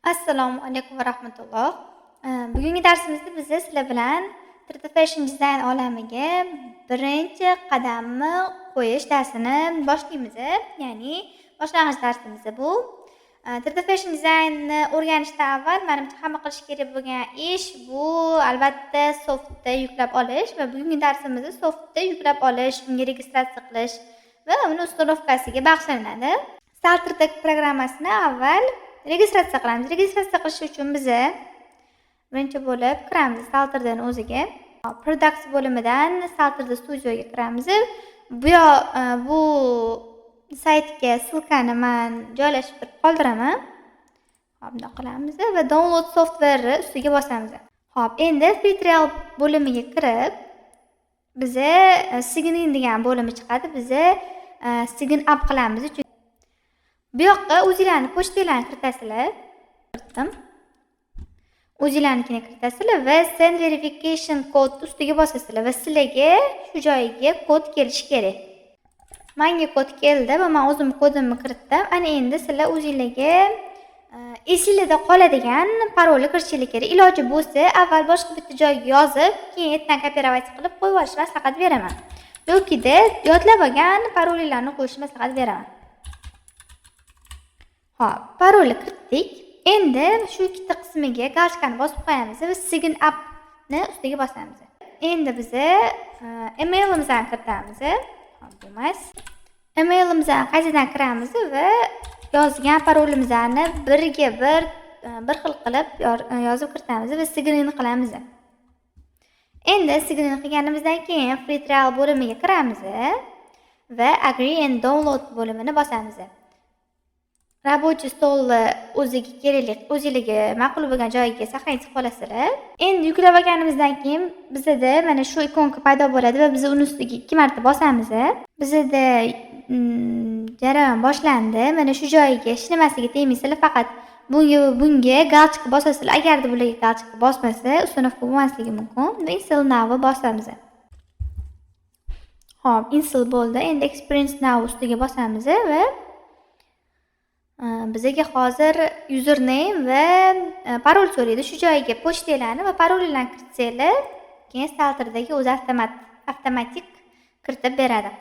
Assalomu alaykum va rahmatulloh. Bugungi darsimizda biz sizlar bilan 3D Fashion Design olamiga birinchi qadamni qo'yish darsini boshlaymiz. Ya'ni boshlang'ich darsimiz bu. 3D Fashion Designni o'rganishdan avval menimcha hamma qilish kerak bo'lgan ish bu albatta softda yuklab olish va bugungi darsimiz softda yuklab olish, unga registratsiya qilish va uni ustanovkasiga bag'ishlanadi. Starter programmasini avval registratsiya qilamiz. Registratsiya qilish uchun biz birinchi bo'lib kiramiz Starterdan o'ziga. Products bo'limidan Starter Studioga kiramiz. Bu saytga silkani men joylashtirib qoldiraman. Hop, bunday qilamiz va download software ustiga bosamiz. Hop, endi free trial bo'limiga kirib biz sign in degan bo'limi chiqadi. Biz sign up qilamiz. Bu yoqqa o'zingizlarning pochtalarni kiritasizlar. Kiritdim. O'zingizlarnikini kiritasizlar va send verification code ustiga bosasizlar va sizlarga shu joyga kod kelishi kerak. Menga kod keldi va men o'zim kodimni kiritdim. Ana endi sizlar o'zingizlarga esingizda qoladigan parolni kirishingiz kerak. Iloji bo'lsa, avval boshqa bitta joyga yozib, keyin ertadan kopировать qilib qo'yib olishni maslahat beraman. Yoki-da yodlab olgan parollarni qo'yishni maslahat beraman. Hop, parolni kiritdik. Endi shu ikkita qismiga galchkani bosib qo'yamiz va sign up ni ustiga bosamiz. Endi biz emailimizni kiritamiz. Hop, bo'lmas. Emailimizni qaytadan kiramiz va yozgan parolimizni biriga bir xil qilib yozib kiritamiz va sign in qilamiz. Endi sign in qilganimizdan keyin free trial bo'limiga kiramiz va agree and download bo'limini bosamiz. Рабочий stolni o'ziga kerakli, o'zingizga ma'qul bo'lgan joyiga saqlayib qolasizlar. Endi yuklab olganimizdan keyin bizda mana shu ikonka paydo bo'ladi va biz uni ustiga 2 marta bosamiz. Bizda jarayon boshlandi. Mana shu joyiga hech nimasiga tegmaysizlar, faqat bunga galchka bosasizlar. Agarda bularga galchka bosmasa, ustanovka bo'lmasligi mumkin. Install now bosamiz. Hop, install bo'ldi. Endi experience now ustiga bosamiz va bizga hozir username va parol so'raydi. Shu joyiga pochtalarni va parollarni kiritsanglar, keyin Starterdagi o'zi avtomatik kiritib beradi.